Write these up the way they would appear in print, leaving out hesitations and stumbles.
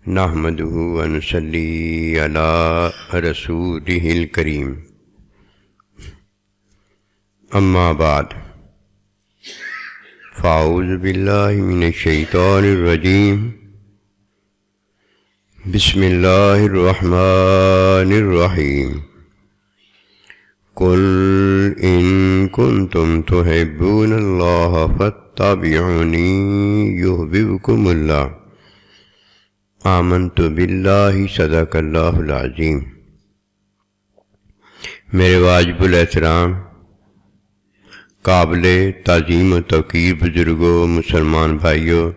نحمدہ ونصلی علی رسولہ الکریم، اما بعد، فاعوذ باللہ من الشیطان الرجیم، بسم اللہ الرحمن الرحیم۔ قل ان کنتم تحبون اللہ فاتبعونی یحببکم اللہ، آمنت باللہ صدق اللہ العظیم۔ میرے واجب الاحترام، قابل تعظیم و توقیر بزرگوں، مسلمان بھائیوں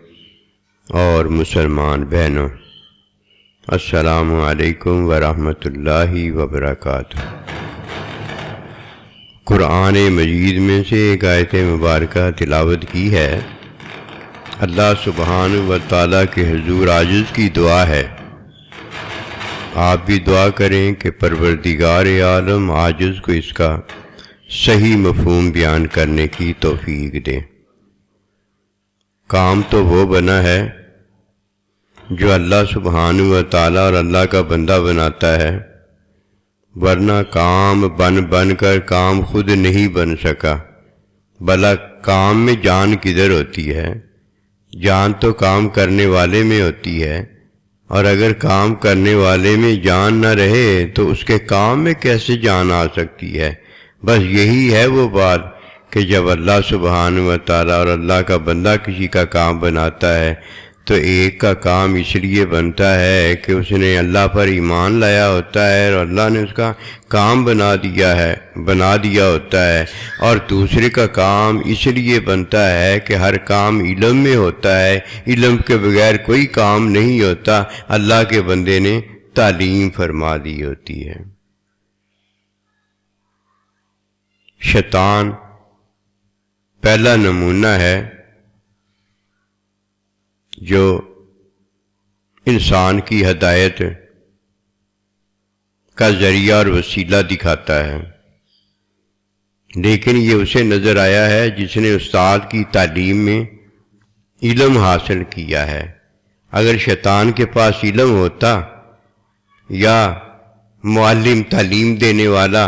اور مسلمان بہنوں، السلام علیکم ورحمۃ اللہ وبرکاتہ۔ قرآن مجید میں سے ایک آیت مبارکہ تلاوت کی ہے۔ اللہ سبحانہ و تعالیٰ کے حضور عاجز کی دعا ہے، آپ بھی دعا کریں کہ پروردگار عالم عاجز کو اس کا صحیح مفہوم بیان کرنے کی توفیق دے۔ کام تو وہ بنا ہے جو اللہ سبحانہ و تعالیٰ اور اللہ کا بندہ بناتا ہے، ورنہ کام بن کر کام خود نہیں بن سکا۔ بھلا کام میں جان کدھر ہوتی ہے؟ جان تو کام کرنے والے میں ہوتی ہے، اور اگر کام کرنے والے میں جان نہ رہے تو اس کے کام میں کیسے جان آ سکتی ہے؟ بس یہی ہے وہ بات کہ جب اللہ سبحانہ و تعالیٰ اور اللہ کا بندہ کسی کا کام بناتا ہے تو ایک کا کام اس لیے بنتا ہے کہ اس نے اللہ پر ایمان لایا ہوتا ہے اور اللہ نے اس کا کام بنا دیا ہوتا ہے، اور دوسرے کا کام اس لیے بنتا ہے کہ ہر کام علم میں ہوتا ہے، علم کے بغیر کوئی کام نہیں ہوتا، اللہ کے بندے نے تعلیم فرما دی ہوتی ہے۔ شیطان پہلا نمونہ ہے جو انسان کی ہدایت کا ذریعہ اور وسیلہ دکھاتا ہے، لیکن یہ اسے نظر آیا ہے جس نے استاد کی تعلیم میں علم حاصل کیا ہے۔ اگر شیطان کے پاس علم ہوتا یا معلم تعلیم دینے والا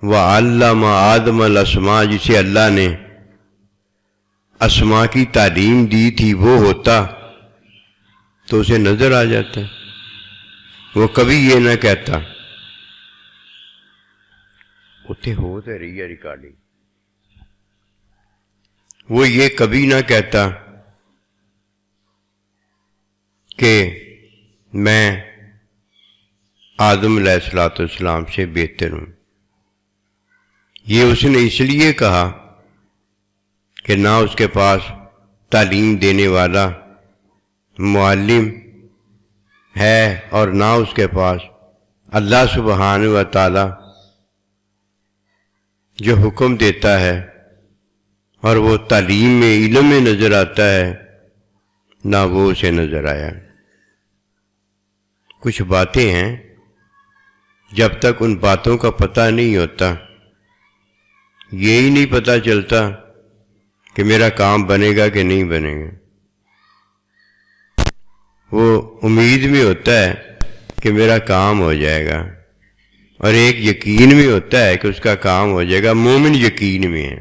وَعَلَّمَ آدَمَ الْأَسْمَاءَ جسے اللہ نے اسماء کی تعلیم دی تھی وہ ہوتا تو اسے نظر آ جاتا، وہ کبھی یہ نہ کہتا۔ اتنے ہو تو رہی ہے ریکارڈنگ، وہ یہ کبھی نہ کہتا کہ میں آدم علیہ السلام سے بہتر ہوں۔ یہ اس نے اس لیے کہا کہ نہ اس کے پاس تعلیم دینے والا معلم ہے اور نہ اس کے پاس اللہ سبحانہ و تعالی جو حکم دیتا ہے اور وہ تعلیم میں علم میں نظر آتا ہے، نہ وہ اسے نظر آیا۔ کچھ باتیں ہیں جب تک ان باتوں کا پتہ نہیں ہوتا، یہی نہیں پتہ چلتا کہ میرا کام بنے گا کہ نہیں بنے گا۔ وہ امید میں ہوتا ہے کہ میرا کام ہو جائے گا، اور ایک یقین میں ہوتا ہے کہ اس کا کام ہو جائے گا۔ مومن یقین میں ہے،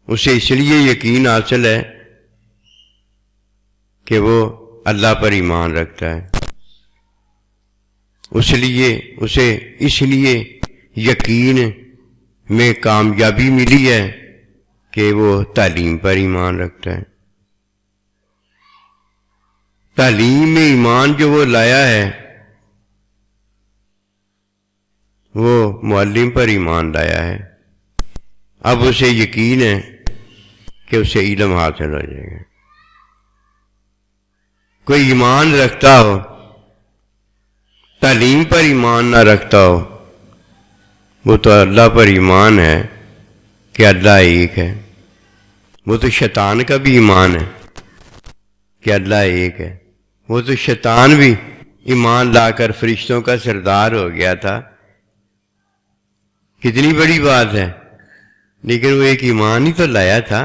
اسے اس لیے یقین حاصل ہے کہ وہ اللہ پر ایمان رکھتا ہے، اسے اس لیے یقین میں کامیابی ملی ہے کہ وہ تعلیم پر ایمان رکھتا ہے۔ تعلیم میں ایمان جو وہ لایا ہے وہ معلم پر ایمان لایا ہے، اب اسے یقین ہے کہ اسے علم حاصل ہو جائے گا۔ کوئی ایمان رکھتا ہو، تعلیم پر ایمان نہ رکھتا ہو، وہ تو اللہ پر ایمان ہے کہ اللہ ایک ہے، وہ تو شیطان کا بھی ایمان ہے کہ اللہ ایک ہے۔ وہ تو شیطان بھی ایمان لا کر فرشتوں کا سردار ہو گیا تھا، کتنی بڑی بات ہے، لیکن وہ ایک ایمان ہی تو لایا تھا،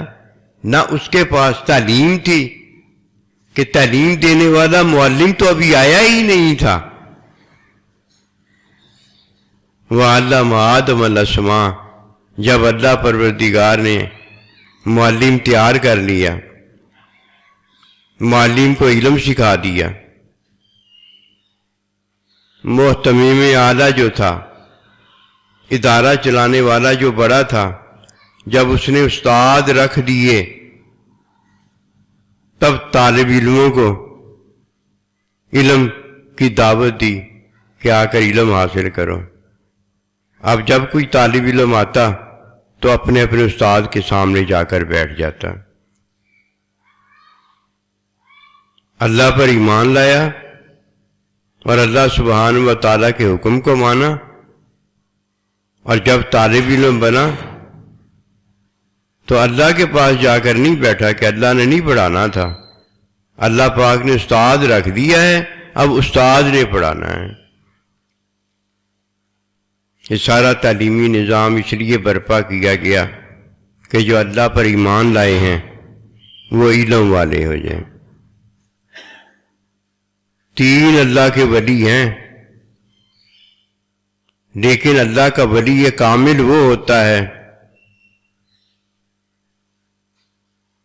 نہ اس کے پاس تعلیم تھی کہ تعلیم دینے والا معلم تو ابھی آیا ہی نہیں تھا. وَعَلَّمَ آدَمَ الْأَسْمَاءَ، جب اللہ پروردگار نے معلم تیار کر لیا، معلم کو علم سکھا دیا. محتمم اعلیٰ جو تھا، ادارہ چلانے والا جو بڑا تھا، جب اس نے استاد رکھ دیے تب طالب علموں کو علم کی دعوت دی کہ آ کر علم حاصل کرو. اب جب کوئی طالب علم آتا تو اپنے اپنے استاد کے سامنے جا کر بیٹھ جاتا. اللہ پر ایمان لایا اور اللہ سبحانہ و تعالیٰ کے حکم کو مانا، اور جب طالب علم بنا تو اللہ کے پاس جا کر نہیں بیٹھا کہ اللہ نے نہیں پڑھانا تھا، اللہ پاک نے استاد رکھ دیا ہے، اب استاد نے پڑھانا ہے. یہ سارا تعلیمی نظام اس لیے برپا کیا گیا کہ جو اللہ پر ایمان لائے ہیں وہ علم والے ہو جائیں. 3 اللہ کے ولی ہیں، لیکن اللہ کا ولی کامل وہ ہوتا ہے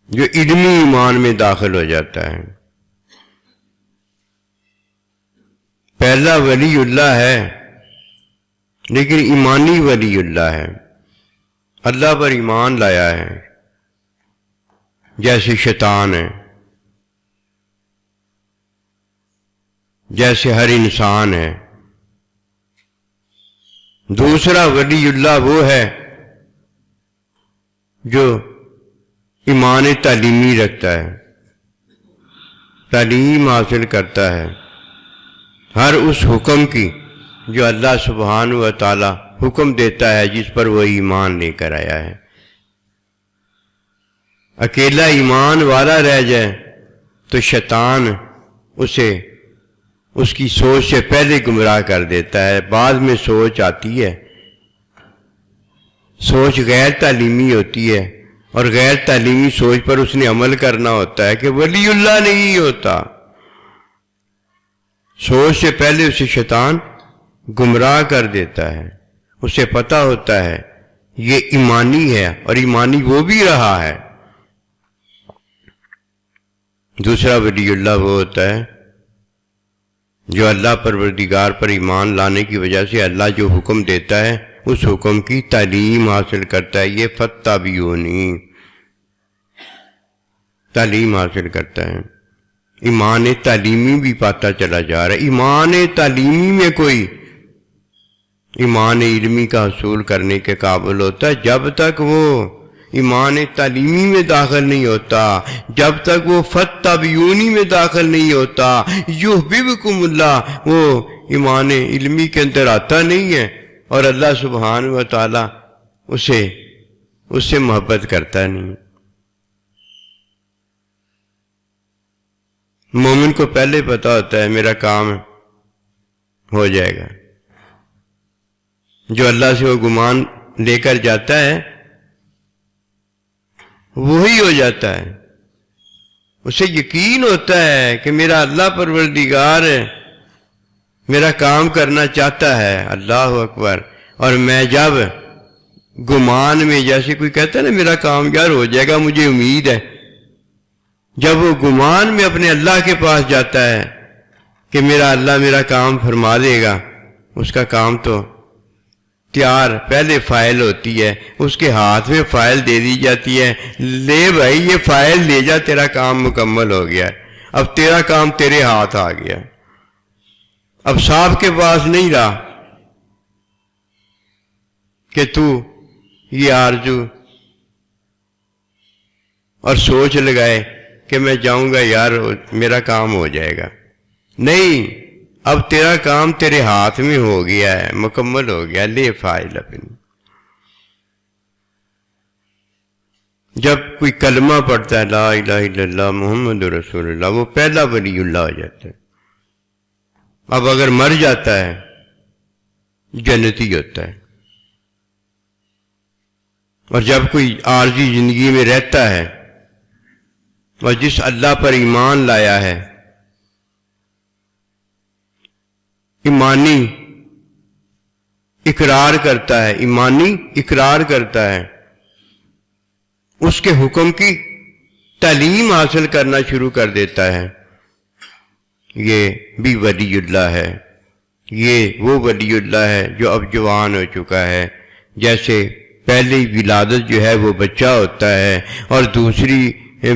جو علمی ایمان میں داخل ہو جاتا ہے. پہلا ولی اللہ ہے لیکن ایمانی ولی اللہ ہے، اللہ پر ایمان لایا ہے. جیسے شیطان ہے، جیسے ہر انسان ہے. دوسرا ولی اللہ وہ ہے جو ایمان تعلیمی رکھتا ہے، تعلیم حاصل کرتا ہے ہر اس حکم کی جو اللہ سبحانہ و تعالی حکم دیتا ہے، جس پر وہ ایمان لے کر آیا ہے. اکیلا ایمان والا رہ جائے تو شیطان اسے اس کی سوچ سے پہلے گمراہ کر دیتا ہے. بعد میں سوچ آتی ہے، سوچ غیر تعلیمی ہوتی ہے، اور غیر تعلیمی سوچ پر اس نے عمل کرنا ہوتا ہے کہ ولی اللہ نہیں ہوتا. سوچ سے پہلے اسے شیطان گمراہ کر دیتا ہے. اسے پتہ ہوتا ہے یہ ایمانی ہے، اور ایمانی وہ بھی رہا ہے. دوسرا ولی اللہ وہ ہوتا ہے جو اللہ پروردگار پر ایمان لانے کی وجہ سے اللہ جو حکم دیتا ہے اس حکم کی تعلیم حاصل کرتا ہے. یہ فاتبعونی تعلیم حاصل کرتا ہے. ایمان تعلیمی بھی پاتا چلا جا رہا ہے. ایمان تعلیمی میں کوئی ایمان علمی کا حصول کرنے کے قابل ہوتا ہے جب تک وہ ایمان تعلیمی میں داخل نہیں ہوتا، جب تک وہ فاتبعونی میں داخل نہیں ہوتا، یحببکم اللہ وہ ایمان علمی کے اندر آتا نہیں ہے، اور اللہ سبحانہ و تعالی اس سے محبت کرتا نہیں. مومن کو پہلے پتا ہوتا ہے میرا کام ہو جائے گا. جو اللہ سے وہ گمان لے کر جاتا ہے وہی ہو جاتا ہے. اسے یقین ہوتا ہے کہ میرا اللہ پروردگار میرا کام کرنا چاہتا ہے. اللہ اکبر. اور میں جب گمان میں، جیسے کوئی کہتا ہے نا میرا کام یار ہو جائے گا، مجھے امید ہے، جب وہ گمان میں اپنے اللہ کے پاس جاتا ہے کہ میرا اللہ میرا کام فرما دے گا، اس کا کام تو تیار پہلے فائل ہوتی ہے، اس کے ہاتھ میں فائل دے دی جاتی ہے، لے بھائی یہ فائل لے جا، تیرا کام مکمل ہو گیا ہے، اب تیرا کام تیرے ہاتھ آ گیا. اب صاحب کے پاس نہیں رہا کہ تو یہ آرزو اور سوچ لگائے کہ میں جاؤں گا یار میرا کام ہو جائے گا. نہیں، اب تیرا کام تیرے ہاتھ میں ہو گیا ہے، مکمل ہو گیا، لے فائل اپنی. جب کوئی کلمہ پڑھتا ہے لا الہ الا اللہ محمد رسول اللہ، وہ پہلا ولی اللہ ہو جاتا ہے. اب اگر مر جاتا ہے جنتی ہوتا ہے. اور جب کوئی عارضی زندگی میں رہتا ہے اور جس اللہ پر ایمان لایا ہے، ایمانی اقرار کرتا ہے، ایمانی اقرار کرتا ہے، اس کے حکم کی تعلیم حاصل کرنا شروع کر دیتا ہے، یہ بھی ولی اللہ ہے۔ یہ وہ ولی اللہ ہے جو اب جوان ہو چکا ہے۔ جیسے پہلی ولادت جو ہے وہ بچہ ہوتا ہے، اور دوسری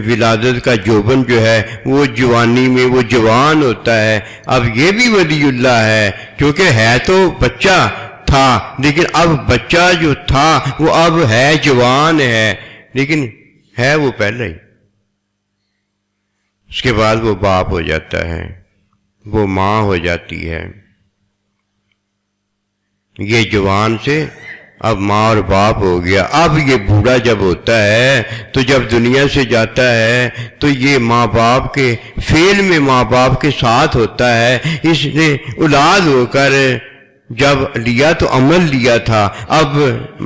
ولادت کا جوبن جو ہے وہ جوانی میں وہ جوان ہوتا ہے۔ اب یہ بھی ولی اللہ ہے، کیونکہ ہے تو بچہ تھا، لیکن اب بچہ جو تھا وہ اب ہے جوان ہے، لیکن ہے وہ پہلے ہی۔ اس کے بعد وہ باپ ہو جاتا ہے، وہ ماں ہو جاتی ہے۔ یہ جوان سے اب ماں اور باپ ہو گیا۔ اب یہ بوڑھا جب ہوتا ہے تو جب دنیا سے جاتا ہے تو یہ ماں باپ کے فعل میں ماں باپ کے ساتھ ہوتا ہے۔ اس نے اولاد ہو کر جب لیا تو عمل لیا تھا، اب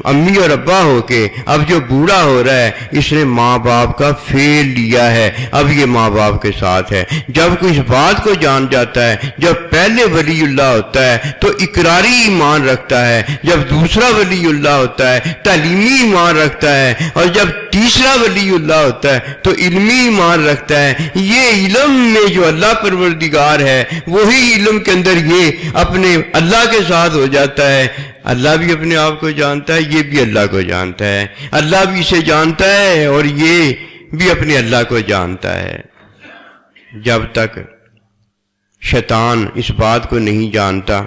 امی اور ابا ہو کے اب جو بوڑھا ہو رہا ہے اس نے ماں باپ کا فعل لیا ہے، اب یہ ماں باپ کے ساتھ ہے۔ جب کوئی اس بات کو جان جاتا ہے، جب پہلے ولی اللہ ہوتا ہے تو اقراری ایمان رکھتا ہے، جب دوسرا ولی اللہ ہوتا ہے تعلیمی ایمان رکھتا ہے، اور جب تیسرا ولی اللہ ہوتا ہے تو علمی ایمان رکھتا ہے۔ یہ علم میں جو اللہ پروردگار ہے وہی علم کے اندر یہ اپنے اللہ کے ساتھ ہو جاتا ہے۔ اللہ بھی اپنے آپ کو جانتا ہے، یہ بھی اللہ کو جانتا ہے، اللہ بھی اسے جانتا ہے اور یہ بھی اپنے اللہ کو جانتا ہے۔ جب تک شیطان اس بات کو نہیں جانتا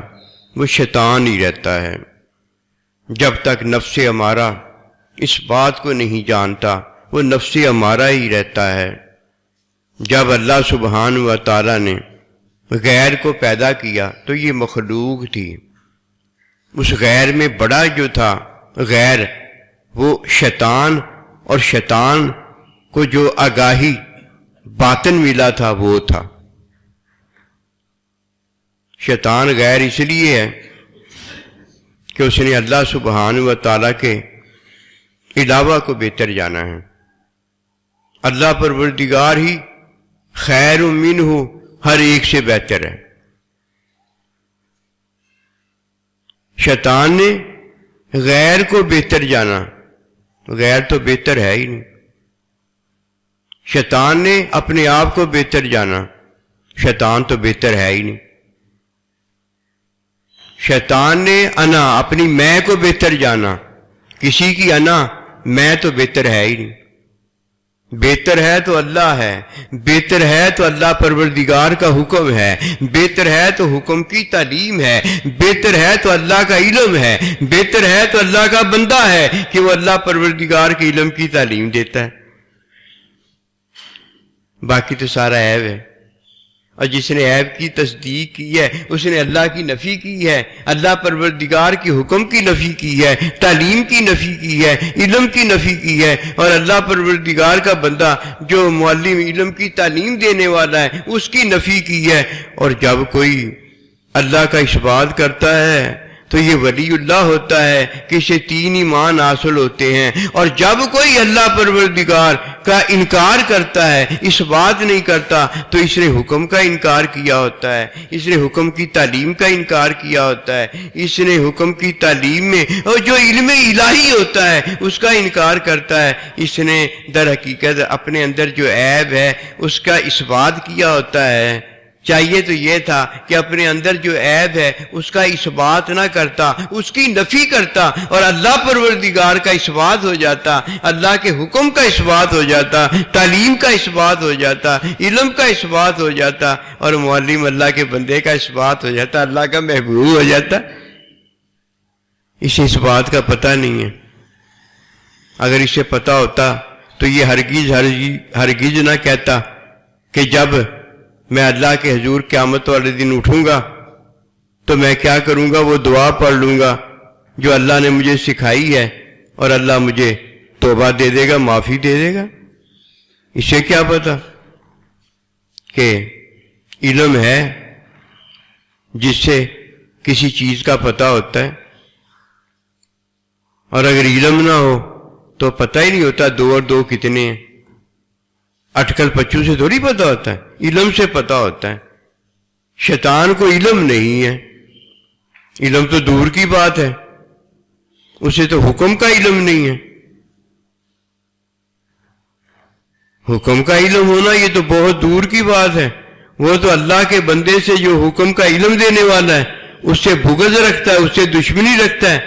وہ شیطان ہی رہتا ہے، جب تک نفس امارہ اس بات کو نہیں جانتا وہ نفس امارہ ہی رہتا ہے۔ جب اللہ سبحانہ و تعالیٰ نے غیر کو پیدا کیا تو یہ مخلوق تھی، اس غیر میں بڑا جو تھا غیر وہ شیطان، اور شیطان کو جو آگاہی باطن ملا تھا وہ تھا۔ شیطان غیر اس لیے ہے کہ اس نے اللہ سبحانہ و تعالیٰ کے علاوہ کو بہتر جانا ہے۔ اللہ پروردگار ہی خیر منہ ہر ایک سے بہتر ہے۔ شیطان نے غیر کو بہتر جانا، غیر تو بہتر ہے ہی نہیں۔ شیطان نے اپنے آپ کو بہتر جانا، شیطان تو بہتر ہے ہی نہیں۔ شیطان نے انا اپنی میں کو بہتر جانا، کسی کی انا میں تو بہتر ہے ہی نہیں۔ بہتر ہے تو اللہ ہے، بہتر ہے تو اللہ پروردگار کا حکم ہے، بہتر ہے تو حکم کی تعلیم ہے، بہتر ہے تو اللہ کا علم ہے، بہتر ہے تو اللہ کا بندہ ہے کہ وہ اللہ پروردگار کے علم کی تعلیم دیتا ہے۔ باقی تو سارا عیب ہے، اور جس نے عیب کی تصدیق کی ہے اس نے اللہ کی نفی کی ہے، اللہ پروردگار کی حکم کی نفی کی ہے، تعلیم کی نفی کی ہے، علم کی نفی کی ہے۔ اور اللہ پروردگار کا بندہ جو معلم علم کی تعلیم دینے والا ہے اس کی نفی کی ہے۔ اور جب کوئی اللہ کا اثبات کرتا ہے تو یہ ولی اللہ ہوتا ہے کہ اسے تین ایمان حاصل ہوتے ہیں۔ اور جب کوئی اللہ پروردگار کا انکار کرتا ہے، اس بات نہیں کرتا، تو اس نے حکم کا انکار کیا ہوتا ہے، اس نے حکم کی تعلیم کا انکار کیا ہوتا ہے، اس نے حکم کی تعلیم میں اور جو علم الہی ہوتا ہے اس کا انکار کرتا ہے۔ اس نے در حقیقت اپنے اندر جو عیب ہے اس کا اثبات کیا ہوتا ہے۔ چاہیے تو یہ تھا کہ اپنے اندر جو عیب ہے اس کا اثبات نہ کرتا، اس کی نفی کرتا، اور اللہ پروردگار کا اثبات ہو جاتا، اللہ کے حکم کا اثبات ہو جاتا، تعلیم کا اثبات ہو جاتا، علم کا اثبات ہو جاتا، اور معلم اللہ کے بندے کا اثبات ہو جاتا، اللہ کا محبوب ہو جاتا۔ اسے اس بات کا پتہ نہیں ہے۔ اگر اسے پتہ ہوتا تو یہ ہرگز نہ کہتا کہ جب میں اللہ کے حضور قیامت والے دن اٹھوں گا تو میں کیا کروں گا، وہ دعا پڑھ لوں گا جو اللہ نے مجھے سکھائی ہے، اور اللہ مجھے توبہ دے دے گا، معافی دے دے گا۔ اسے کیا پتا کہ علم ہے جس سے کسی چیز کا پتہ ہوتا ہے، اور اگر علم نہ ہو تو پتہ ہی نہیں ہوتا 2 اور 2 کتنے ہیں۔ اٹکل پچو سے تھوڑی پتہ ہوتا ہے، علم سے پتہ ہوتا ہے۔ شیطان کو علم نہیں ہے، علم تو دور کی بات ہے، اسے تو حکم کا علم نہیں ہے۔ حکم کا علم ہونا یہ تو بہت دور کی بات ہے، وہ تو اللہ کے بندے سے جو حکم کا علم دینے والا ہے اس سے بغض رکھتا ہے، اس سے دشمنی رکھتا ہے۔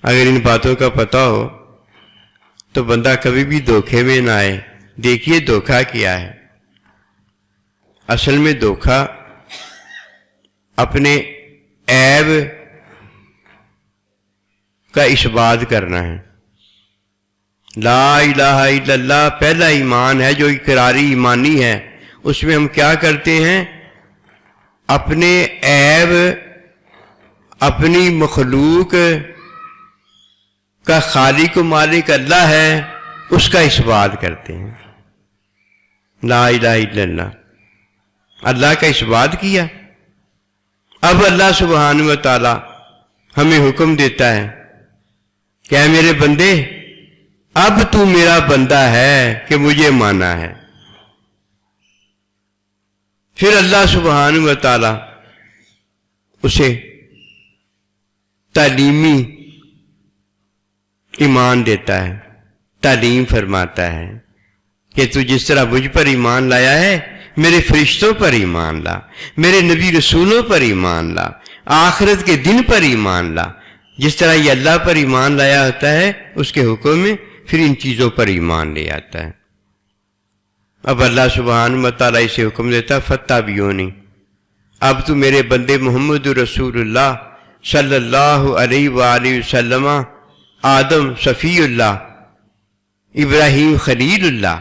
اگر ان باتوں کا پتہ ہو تو بندہ کبھی بھی دھوکے میں نہ آئے۔ دیکھیے دھوکا کیا ہے، اصل میں دھوکا اپنے عیب کا اثبات کرنا ہے۔ لا الہ الا اللہ پہلا ایمان ہے جو اقراری ایمانی ہے، اس میں ہم کیا کرتے ہیں؟ اپنے عیب، اپنی مخلوق کا خالق و مالک اللہ ہے اس کا اثبات کرتے ہیں۔ لا الہ الا اللہ، اللہ کا اثبات کیا۔ اب اللہ سبحانہ و تعالی ہمیں حکم دیتا ہے کہ اے میرے بندے، اب تو میرا بندہ ہے کہ مجھے مانا ہے۔ پھر اللہ سبحانہ و تعالی اسے تعلیمی ایمان دیتا ہے، تعلیم فرماتا ہے کہ تو جس طرح مجھ پر ایمان لایا ہے، میرے فرشتوں پر ایمان لا، میرے نبی رسولوں پر ایمان لا، آخرت کے دن پر ایمان لا۔ جس طرح یہ اللہ پر ایمان لایا ہوتا ہے اس کے حکم میں، پھر ان چیزوں پر ایمان لے آتا ہے۔ اب اللہ سبحانہ و تعالیٰ اسے حکم دیتا فاتبعونی، اب تو میرے بندے محمد رسول اللہ صلی اللہ علیہ وآلہ وسلم، آدم صفی اللہ، ابراہیم خلیل اللہ،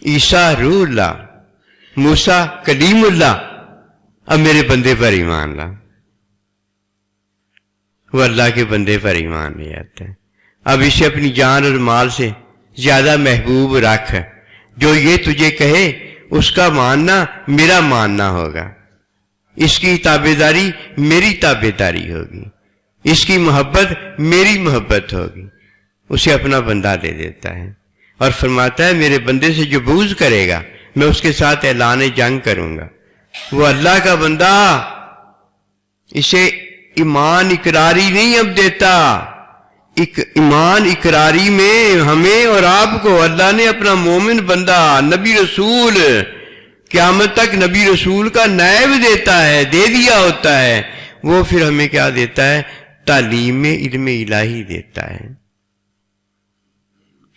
عیسیٰ روح اللہ، موسیٰ کلیم اللہ، اب میرے بندے پر ایمان لا۔ وہ اللہ کے بندے پر ایمان لے آتا ہے۔ اب اسے اپنی جان اور مال سے زیادہ محبوب رکھ، جو یہ تجھے کہے اس کا ماننا میرا ماننا ہوگا، اس کی تابعداری میری تابعداری ہوگی، اس کی محبت میری محبت ہوگی۔ اسے اپنا بندہ دے دیتا ہے اور فرماتا ہے میرے بندے سے جو بغض کرے گا میں اس کے ساتھ اعلان جنگ کروں گا۔ وہ اللہ کا بندہ اسے ایمان اقراری نہیں اب دیتا، ایمان اقراری میں ہمیں اور آپ کو اللہ نے اپنا مومن بندہ، نبی رسول، قیامت تک نبی رسول کا نائب دیتا ہے، دے دیا ہوتا ہے۔ وہ پھر ہمیں کیا دیتا ہے؟ تعلیم علم الہی دیتا ہے۔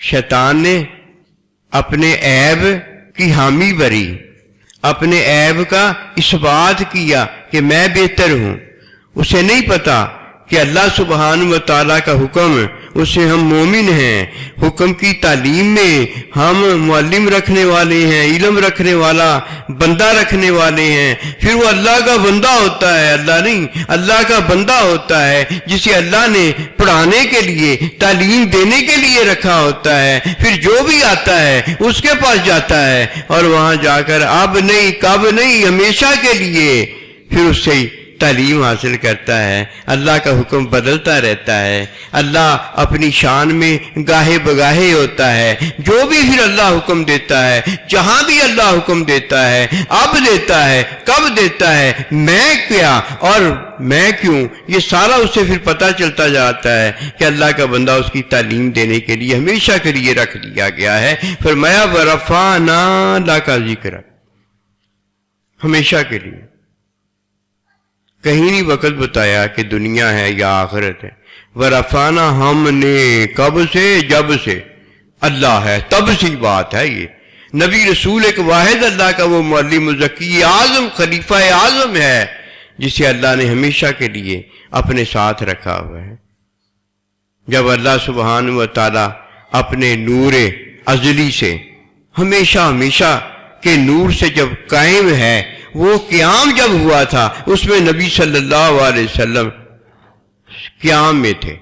شیطان نے اپنے عیب کی حامی بھری، اپنے عیب کا اثبات کیا کہ میں بہتر ہوں۔ اسے نہیں پتا کہ اللہ سبحانہ و تعالیٰ کا حکم، اسے ہم مومن ہیں، حکم کی تعلیم میں ہم معلم رکھنے والے ہیں، علم رکھنے والا بندہ رکھنے والے ہیں۔ پھر وہ اللہ کا بندہ ہوتا ہے، اللہ نہیں، اللہ کا بندہ ہوتا ہے جسے اللہ نے پڑھانے کے لیے، تعلیم دینے کے لیے رکھا ہوتا ہے۔ پھر جو بھی آتا ہے اس کے پاس جاتا ہے اور وہاں جا کر اب نہیں، کب نہیں، ہمیشہ کے لیے پھر اس سے تعلیم حاصل کرتا ہے۔ اللہ کا حکم بدلتا رہتا ہے، اللہ اپنی شان میں گاہے بگاہے ہوتا ہے۔ جو بھی پھر اللہ حکم دیتا ہے، جہاں بھی اللہ حکم دیتا ہے، اب دیتا ہے، کب دیتا ہے، میں کیا اور میں کیوں، یہ سارا اس سے پھر پتہ چلتا جاتا ہے کہ اللہ کا بندہ اس کی تعلیم دینے کے لیے ہمیشہ کے لیے رکھ لیا گیا ہے۔ فرمایا وَرَفَعْنَا لَكَ ذِكْرَكَ، ہمیشہ کے لیے، کہیں نہیں وقت بتایا کہ دنیا ہے یا آخرت ہے۔ ورفعنا، ہم نے، کب سے؟ جب سے اللہ ہے تب سی بات ہے۔ یہ نبی رسول ایک واحد اللہ کا وہ معلم مزکی اعظم خلیفہ اعظم ہے جسے اللہ نے ہمیشہ کے لیے اپنے ساتھ رکھا ہوا ہے۔ جب اللہ سبحانہ و تعالی اپنے نور ازلی سے، ہمیشہ کے نور سے جب قائم ہے، وہ قیام جب ہوا تھا اس میں نبی صلی اللہ علیہ وسلم قیام میں تھے۔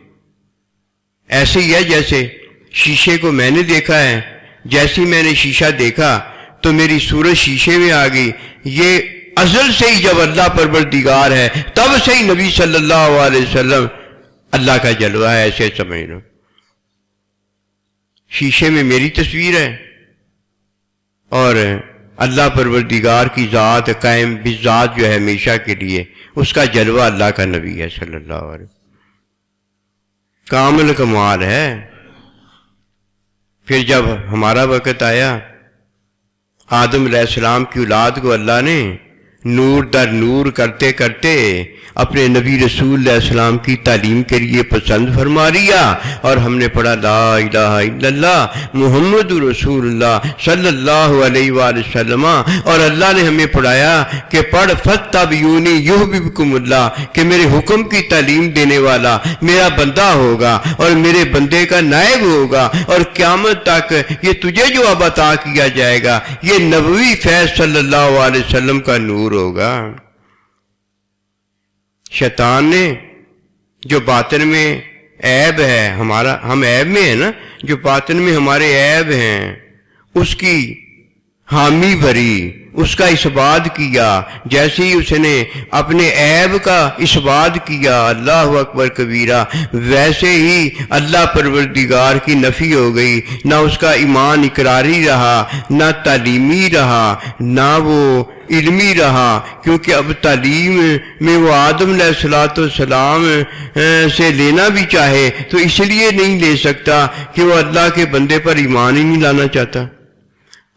ایسے ہی ہے جیسے شیشے کو میں نے دیکھا ہے، جیسے میں نے شیشہ دیکھا تو میری صورت شیشے میں آ گئی۔ یہ ازل سے ہی جب اللہ پروردگار ہے تب سے ہی نبی صلی اللہ علیہ وسلم اللہ کا جلوہ ہے، ایسے سمجھ لو۔ شیشے میں میری تصویر ہے، اور اللہ پروردگار کی ذات قائم بذات جو ہے ہمیشہ کے لیے، اس کا جلوہ اللہ کا نبی ہے صلی اللہ علیہ وسلم، کامل کمال ہے۔ پھر جب ہمارا وقت آیا، آدم علیہ السلام کی اولاد کو اللہ نے نور در نور کرتے کرتے اپنے نبی رسول علیہ السلام کی تعلیم کے لیے پسند فرما لیا، اور ہم نے پڑھا لا الہ الا اللہ محمد رسول اللہ صلی اللہ علیہ وآلہ وسلم، اور اللہ نے ہمیں پڑھایا کہ پڑھ فاتبعونی یحببکم اللہ، کہ میرے حکم کی تعلیم دینے والا میرا بندہ ہوگا اور میرے بندے کا نائب ہوگا، اور قیامت تک یہ تجھے جو اب عطا کیا جائے گا یہ نبوی فیض صلی اللہ علیہ وسلم کا نور ہوگا۔ شیطان نے جو باطن میں عیب ہے ہمارا، ہم عیب میں ہیں نا، جو باطن میں ہمارے عیب ہیں اس کی حامی بھری، اس کا اثبات کیا، جیسے ہی اس نے اپنے عیب کا اثبات کیا اللہ اکبر کبیرہ، ویسے ہی اللہ پروردگار کی نفی ہو گئی، نہ اس کا ایمان اقراری رہا، نہ تعلیمی رہا، نہ وہ علمی رہا، کیونکہ اب تعلیم میں وہ آدم علیہ السلام سے لینا بھی چاہے تو اس لیے نہیں لے سکتا کہ وہ اللہ کے بندے پر ایمان ہی نہیں لانا چاہتا۔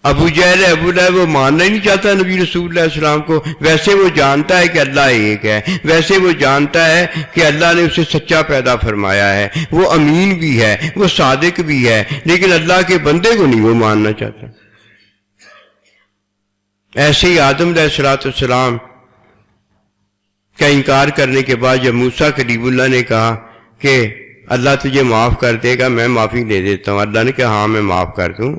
ابو جہل ابو لہب وہ ماننا ہی نہیں چاہتا نبی رسول اللہ علیہ السلام کو، ویسے وہ جانتا ہے کہ اللہ ایک ہے، ویسے وہ جانتا ہے کہ اللہ نے اسے سچا پیدا فرمایا ہے، وہ امین بھی ہے، وہ صادق بھی ہے، لیکن اللہ کے بندے کو نہیں وہ ماننا چاہتا۔ ایسے ہی آدم علیہ السلام کا انکار کرنے کے بعد جب موسیٰ کلیم اللہ نے کہا کہ اللہ تجھے معاف کر دے گا، میں معافی دے دیتا ہوں، اللہ نے کہا ہاں میں معاف کر دوں،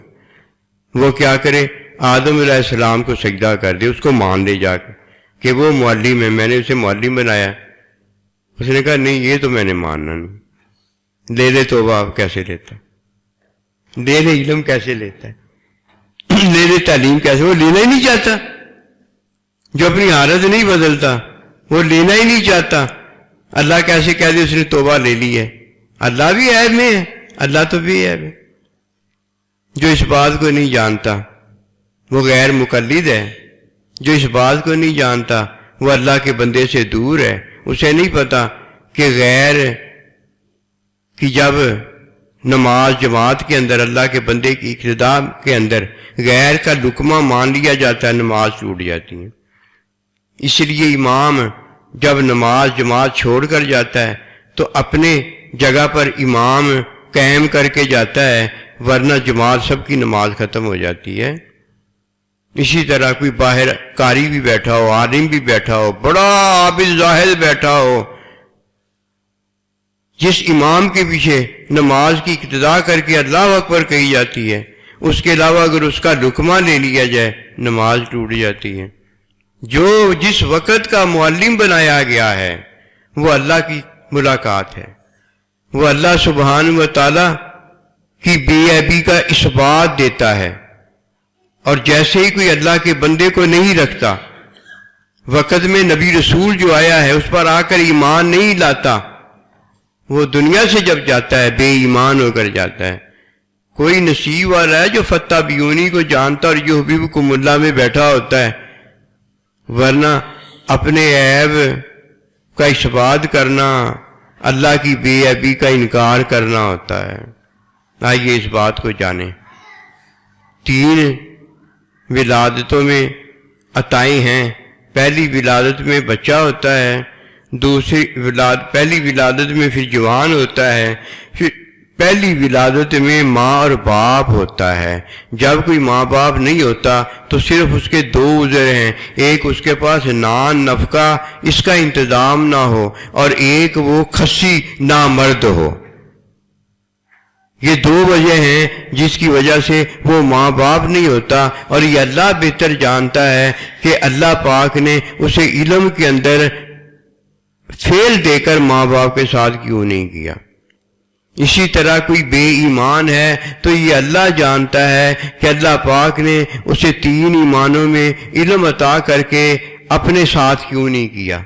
وہ کیا کرے، آدم علیہ السلام کو سجدہ کر دے، اس کو مان لے جا کے کہ وہ معلم ہے، میں نے اسے معلم بنایا۔ اس نے کہا نہیں یہ تو میں نے ماننا نہیں، لے لے توبہ اب کیسے لیتا ہے، لے لے علم کیسے لیتا ہے، لے لے تعلیم کیسے، وہ لینا ہی نہیں چاہتا، جو اپنی حالت نہیں بدلتا وہ لینا ہی نہیں چاہتا۔ اللہ کیسے کہہ دے اس نے توبہ لے لی ہے، اللہ بھی عیب میں ہے، اللہ تو بھی عیب ہے۔ جو اس بات کو نہیں جانتا وہ غیر مقلد ہے، جو اس بات کو نہیں جانتا وہ اللہ کے بندے سے دور ہے، اسے نہیں پتا کہ غیر کی جب نماز جماعت کے اندر اللہ کے بندے کی اقتداء کے اندر غیر کا لقمہ مان لیا جاتا ہے، نماز ٹوٹ جاتی ہے۔ اس لیے امام جب نماز جماعت چھوڑ کر جاتا ہے تو اپنے جگہ پر امام قائم کر کے جاتا ہے، ورنہ جماعت سب کی نماز ختم ہو جاتی ہے۔ اسی طرح کوئی باہر قاری بھی بیٹھا ہو، عالم بھی بیٹھا ہو، بڑا عابد زاہد بیٹھا ہو، جس امام کے پیچھے نماز کی اقتداء کر کے اللہ اکبر کہی جاتی ہے، اس کے علاوہ اگر اس کا لقمہ لے لیا جائے نماز ٹوٹ جاتی ہے۔ جو جس وقت کا معلم بنایا گیا ہے وہ اللہ کی ملاقات ہے، وہ اللہ سبحانہ و تعالی کی بے عیبی کا اثبات دیتا ہے، اور جیسے ہی کوئی اللہ کے بندے کو نہیں رکھتا، وقت میں نبی رسول جو آیا ہے اس پر آ کر ایمان نہیں لاتا، وہ دنیا سے جب جاتا ہے بے ایمان ہو کر جاتا ہے۔ کوئی نصیب والا ہے جو فتح بیونی کو جانتا اور یحببکم اللہ میں بیٹھا ہوتا ہے، ورنہ اپنے عیب کا اثبات کرنا، اللہ کی بے عیبی کا انکار کرنا ہوتا ہے۔ آئیے اس بات کو جانیں۔ 3 ولادتوں میں عطائیں ہیں، پہلی ولادت میں بچہ ہوتا ہے، پہلی ولادت میں پھر جوان ہوتا ہے، پھر پہلی ولادت میں ماں اور باپ ہوتا ہے۔ جب کوئی ماں باپ نہیں ہوتا تو صرف اس کے 2 عذر ہیں، ایک اس کے پاس نان نفقہ اس کا انتظام نہ ہو، اور ایک وہ کھسی نامرد ہو۔ یہ 2 وجہ ہیں جس کی وجہ سے وہ ماں باپ نہیں ہوتا، اور یہ اللہ بہتر جانتا ہے کہ اللہ پاک نے اسے علم کے اندر فیل دے کر ماں باپ کے ساتھ کیوں نہیں کیا۔ اسی طرح کوئی بے ایمان ہے تو یہ اللہ جانتا ہے کہ اللہ پاک نے اسے 3 ایمانوں میں علم عطا کر کے اپنے ساتھ کیوں نہیں کیا،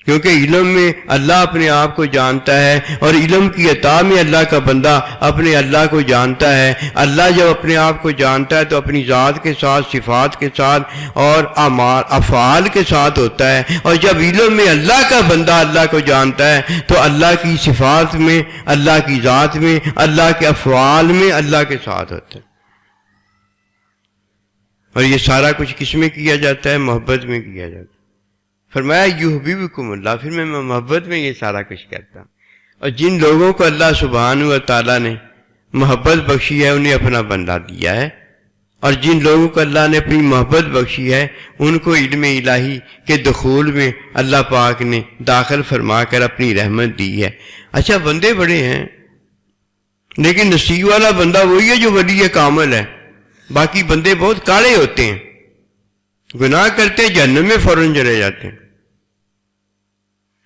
کیونکہ علم میں اللہ اپنے آپ کو جانتا ہے، اور علم کی عطا میں اللہ کا بندہ اپنے اللہ کو جانتا ہے۔ اللہ جب اپنے آپ کو جانتا ہے تو اپنی ذات کے ساتھ، صفات کے ساتھ اور افعال کے ساتھ ہوتا ہے، اور جب علم میں اللہ کا بندہ اللہ کو جانتا ہے تو اللہ کی صفات میں، اللہ کی ذات میں، اللہ کے افعال میں اللہ کے ساتھ ہوتا ہے۔ اور یہ سارا کچھ کس میں کیا جاتا ہے؟ محبت میں کیا جاتا ہے۔ فرمایا یحببکم اللہ، پھر میں محبت میں یہ سارا کچھ کرتا ہوں۔ اور جن لوگوں کو اللہ سبحانہ و تعالیٰ نے محبت بخشی ہے انہیں اپنا بندہ دیا ہے، اور جن لوگوں کو اللہ نے اپنی محبت بخشی ہے ان کو علم الہی کے دخول میں اللہ پاک نے داخل فرما کر اپنی رحمت دی ہے۔ اچھا، بندے بڑے ہیں لیکن نصیب والا بندہ وہی ہے جو ولی کامل ہے۔ باقی بندے بہت کاڑے ہوتے ہیں، گناہ کرتے جہنم میں فوراً چلے جاتے ہیں۔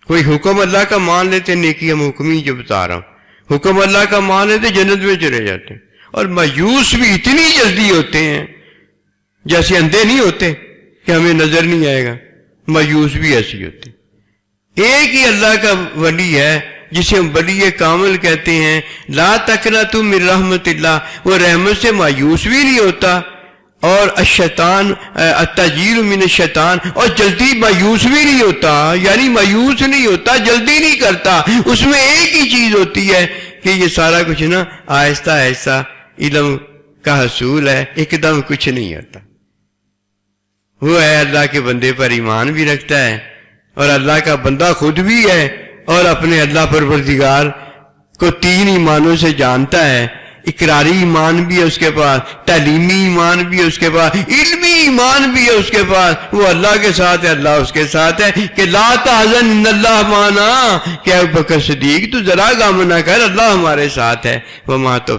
کوئی حکم اللہ کا مان لیتے، نیکی ہم حکمی جو بتا رہا ہوں، حکم اللہ کا مان لیتے جنت میں چلے جاتے ہیں۔ اور مایوس بھی اتنی جلدی ہوتے ہیں، جیسے اندھے نہیں ہوتے کہ ہمیں نظر نہیں آئے گا، مایوس بھی ایسی ہوتے۔ ایک ہی اللہ کا ولی ہے جسے ہم ولی کامل کہتے ہیں، لا تقنطوا من رحمت اللہ، وہ رحمت سے مایوس بھی نہیں ہوتا، اور الشیطان التجیر من الشیطان، اور جلدی مایوس بھی نہیں ہوتا، یعنی مایوس نہیں ہوتا، جلدی نہیں کرتا۔ اس میں ایک ہی چیز ہوتی ہے کہ یہ سارا کچھ نا آہستہ آہستہ علم کا حصول ہے، ایک دم کچھ نہیں ہوتا۔ وہ ہے اللہ کے بندے پر ایمان بھی رکھتا ہے، اور اللہ کا بندہ خود بھی ہے، اور اپنے اللہ پروردگار کو 3 ایمانوں سے جانتا ہے۔ اقراری ایمان بھی ہے اس کے پاس، تعلیمی ایمان بھی ہے اس کے پاس، علمی ایمان بھی ہے اس کے پاس۔ وہ اللہ کے ساتھ ہے، اللہ اس کے ساتھ ہے، کہ لا تحزن ان اللہ معنا، کہ ابو بکر صدیق تو ذرا غم نہ کر، اللہ ہمارے ساتھ ہے۔ وما